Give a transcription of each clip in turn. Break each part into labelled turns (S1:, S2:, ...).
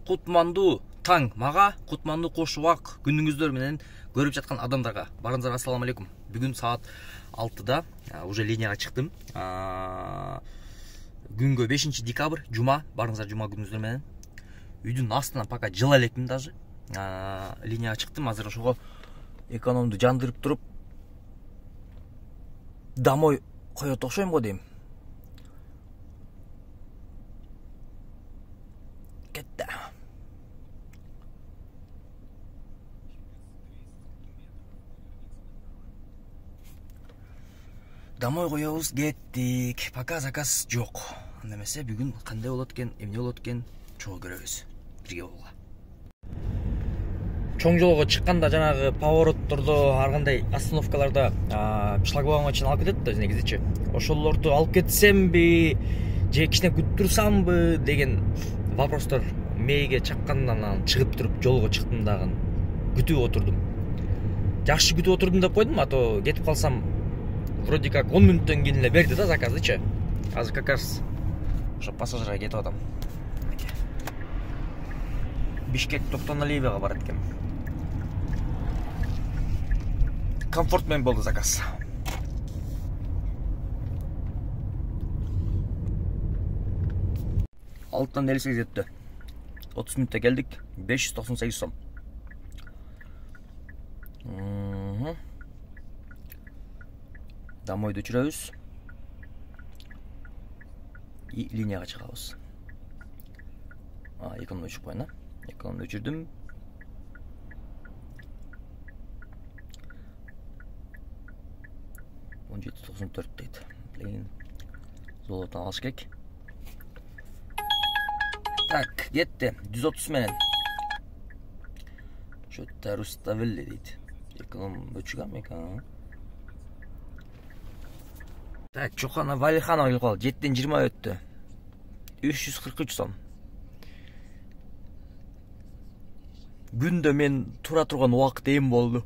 S1: Кутмандуу таң мага, кутмандуу кош убак күнүңүздөр менен көрүп жаткан адамдарга баарыңыздарга ассаламу алейкум. Бүгүн саат 6-да уже линияга чыктым. Күнгө 5 декабрь, жума, баарыңыздар жума күнүңүздөр менен. Үйдүн астынан пока жыла элекмин даже. Линияга чыктым, азыр ошого экономду жандырып туруп домой коет окшойм го дейм. Кетти. Домой коебуз, кеттик. Пока заказ жок. Анда эмесе бүгүн кандай болот экен, эмне болот экен, чогуу көрөбүз. Бирге болгула. Чоң жолго чыкканда жанагы повороттордо, ар кандай остановкаларда шлагбаумга чейин алып кетет да негизичи. Ошолорду алып кетсемби, же кичине күтүп турсамбы деген вопростор мээге чаккандан чыгып туруп жолго чыктым дагы. Күтүп отурдум. Жакшы күтүп отурдум деп койдум, а то кетип калсам вроде как 10 мүнөттөн кийин эле берди да заказычы. Азыр как раз ошо пассажирга кетип атам. Бишкек Токтоналиевага барат экен. Комфорт менен болду заказ. Алтан 58 өттү. 30 мүнөттө келдик. 598 сом. Домойду өчүрөбүз. И линияга чыгабыз. Экономду өчүрүп коеюн, Экономду өчүрдүм. $17.94 дейт. Блин. Золотон алыш керек. Так, кетти. 130 менен. Что-то Руставелли дейт. Эконом өчүгам экен. Так, Чохана Валиханова келип калды. 7-ден 20 өттү. 343 сом. Күндө мен тура турган убакыт эм болду.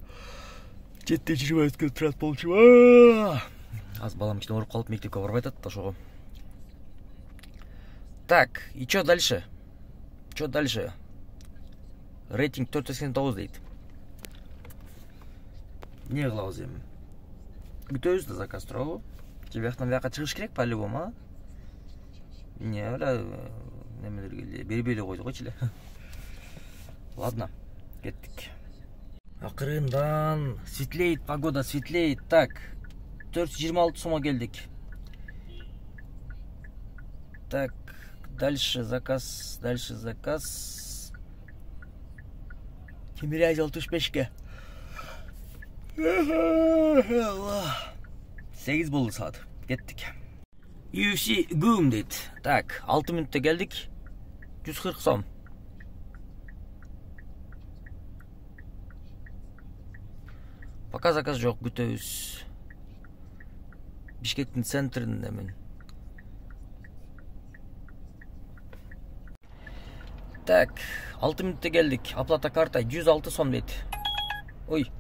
S1: 7-ден 20 өткөн турат болчу. Аз балам кичине ооруп калып мектепке барбай атат, ошого. Так, и что дальше? Что дальше? Рейтинг 489 дейт. Не кылабыз эми? Күтөбүз да заказ турабы? Жебяктан бияка чыгыш керек по-любому, Не, эле немелерге бербей эле койдук эле. Ладно, кеттик. Акырындан светлеет, погода светлеет. Так, 426 сомго келдик. Так, дальше заказ, Тимирязь 65ке. 8 болду саат. Кеттик. UFC гүм дейт. Так, 6 мүнөттө келдик. 140 сом. Пока заказ жок, күтөбүз. Бишкектин центриндемин. Так, 6 мүнөттө келдик. Оплата карта 106 сом дейт. Ой.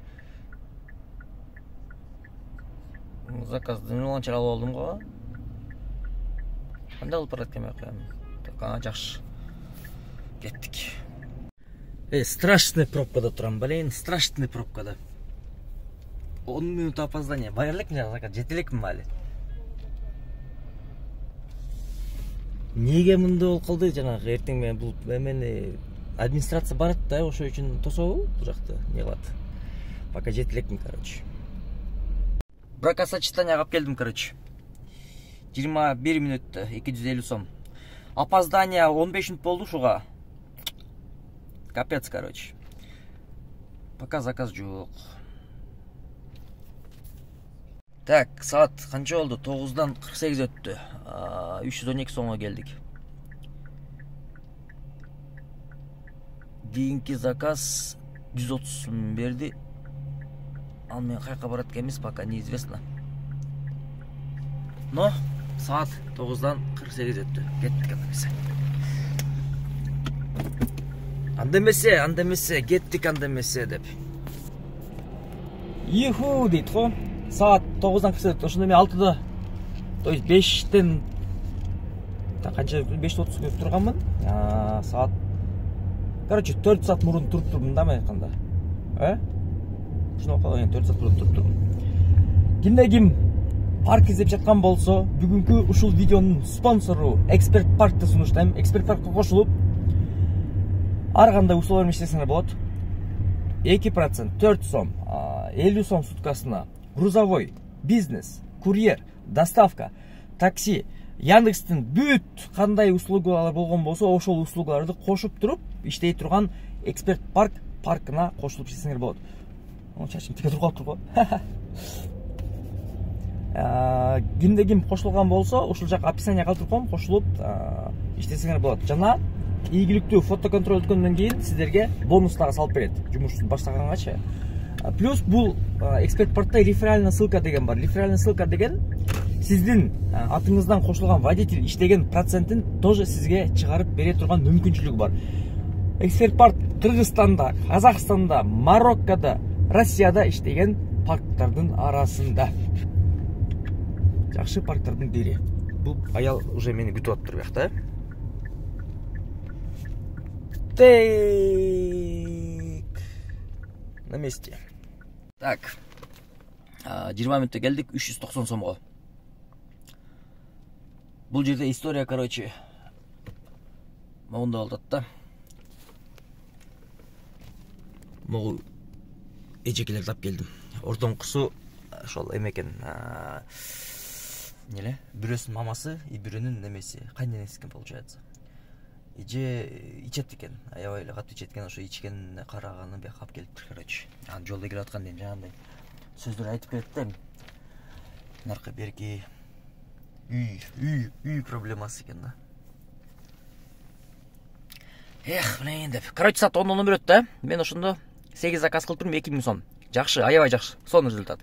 S1: Заказды ноланча алып алдым го. Кандай алып барат экен экен. Так, жакшы. Кеттик. Страшный пробкада турам, блин, страшный пробкада. 10 минут опоздание. Бара элекмин заказ, жете элекмин али. Неге мындай болуп калды жанагы эртең менен бул эмени администрация барат да, ошо үчүн тособу бул жакта. Не кылат? Пока жете элекмин, короче. Бракосочетание алып келдим, короче. 21 мүнөттө 250 сом. Опоздание 15 мүнөт болду ушуга. Капец, короче. Пока заказ жок. Так, саат канча болду? 9-дан 48 өттү. 312 сомго келдик. Кийинки заказ 130 сом берди. Ал мен кайка барат экенбиз, пока неизвестно. Но саат 9-дан 48 өттү. Кеттик анда эмесе, кеттик анда эмесе деп. Иху дейт го. Саат 9-дан 48 өттү. Ошондо мен 6-да, то есть 5-тен канча 5:30 көрүп турганмын. Саат Короче, 4 саат мурун туруп турдум да мен айтканда. Ушуну окуган 4 саат мурун туруп турдум. Кимде ким парк издеп жаткан болсо, бүгүнкү ушул видеонун спонсору Эксперт Паркты сунуштайм. Эксперт Паркка кошулуп, ар кандай услуга менен иштесеңер болот. 2%, 4 сом, 50 сом суткасына, грузовой, бизнес, курьер, доставка, такси, Яндекстин бүт кандай услугалар болгон болсо, ошол услугаларды кошуп туруп иштей турган Эксперт паркына кошулуп иштесеңер болот. Чачым тике туруп калыптыр го. Кимде ким кошулган болсо, ушул жак описание калтырып коем, кошулуп иштесеңер болот. Жана ийгиликтүү фотоконтроль өткөндөн кийин сиздерге бонус дагы салып берет, жумушту баштаганганча. Плюс бул Эксперт Паркта реферальная ссылка деген бар. Реферальная ссылка деген сиздин атыңыздан кошулган водитель иштеген процентин тоже сизге чыгарып бере турган мүмкүнчүлүгү бар. Эксперт Парк Кыргызстанда, Казакстанда, Мароккода, Россияда иштеген парктардын арасында. Жакшы парктардын бири. Бул аял уже мени күтүп атыптыр буякта. На месте. Так. 20 мүнөттө келдик, 390 сомго. Бул жерде история, короче, могунда болот да. Могу эжекелерди тап келдим. Ортоңкусу ошол эмекен. Неле? Бирөөсүнүн мамасы и бирөөнүн немеси, кайненеси экен получается. Иже ичет экен, аябай эле катуу ичет экен, ошо ичкенине караганын бияка алып келиптир, короче. Анан жолдо келип аткан дейм, жанагындай сөздөр айтып келет да. Наркы берки үй проблемасы экен да. Блин деп. Короче, саат 10 берет да. Мен ошондо 8 заказ кылып турдум, 2000 сом. Жакшы, аябай жакшы. Сонун результат.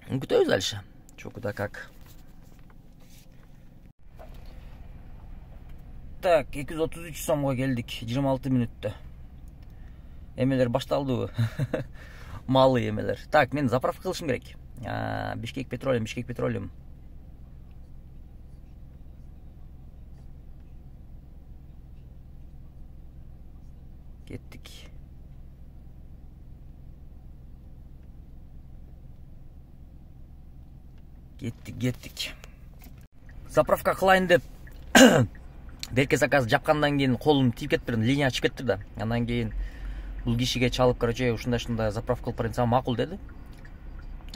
S1: Күтөбүз дальше. Чё куда как. Так, 233 сомго келдик, 26 мүнөттө. Эмелер башталдыбы? Малы эмелер. Так, мен заправка кылышым керек. Бишкек Петролиум. Кеттик. Заправка кылайын деп берке заказ жапкандан кийин колум тийип кетиптир, линия ачып кетиптир да. Андан кийин бул кишиге чалып, короче, ушундай заправка кылып барсам макул деди.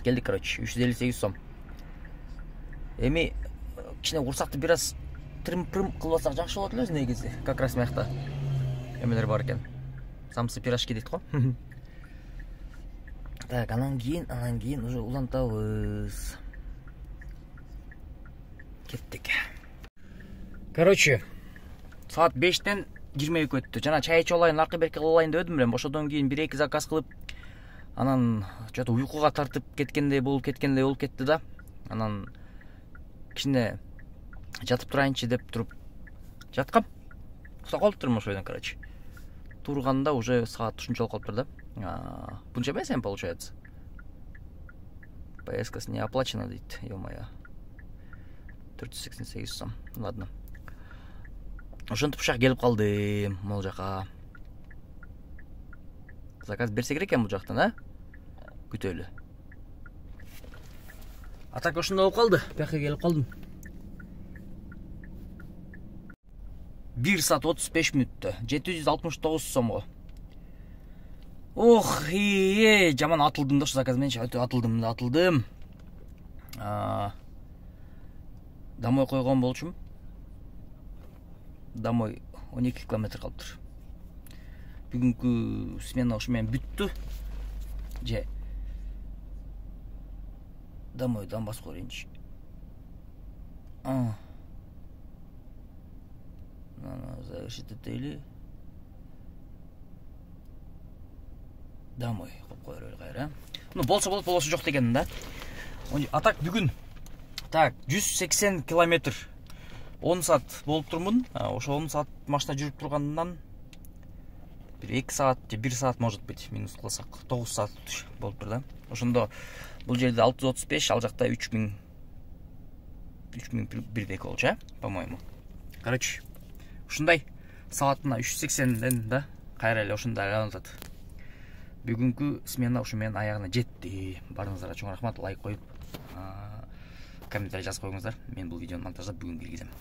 S1: Келдик, короче, 358 сом. Эми кичине курсакты бир аз трим-прим кылып алсак жакшы болот эле негизи. Как раз мыякта эмелер бар экен. Самсы пирожки дейт го. Так, анан кийин уже улантабыз. Кеттик. Короче, саат 5-тен 22 өттү. Жана чай ичип алайын, аркы берки кылайын деп өдүм элем. Ошодон кийин 1-2 заказ кылып, анан жото уйкуга тартып кеткендей болуп кетти да. Анан кичине жатып турайынчы деп туруп жаткам. Уктап калыптырмын ошойдон, короче. Турганда уже саат ушунчалык калыптыр да. Бунча эмес эми получается. Поездкасы не оплачена дейт, ё-моё. 488 сом. Ладно. Ошентип ушак келип калдым могул жака. Заказ берсе керек экен бул жактан, Күтөлү. Так ошондой болуп калды. Бияка келип калдым. 1 саат 35 мүнөттө 769 сомго. Жаман атылдым да, ошо заказ менен атылдым. Домой койгон болчумун. Домой 12 километр калыптыр. Бүгүнкү смена ушу менен бүттү. Же домойдон басып көрөйүнчү. Завершить отели. Домой коюп коелу кайра. Болсо болот, болбосо жок деген да. Так бүгүн 180 километр 10 саат болуп турмун. Ошо 10 саат машина жүрүп тургандан бир 2 саат же 1 саат может быть минус кылсак 9 саат болуптур да. Ошондо бул жерде 635, ал жакта 3000 бирдеки болчу, по-моему. Короче, ушундай саатына 380ден да кайра эле ушундай айланып атат. Бүгүнкү смена ушу менен аягына жетти. Барыңыздарга чоң рахмат. Лайк коюп, комментарий жазып коюңуздар. Мен бул видеону монтаждап бүгүн киргизем.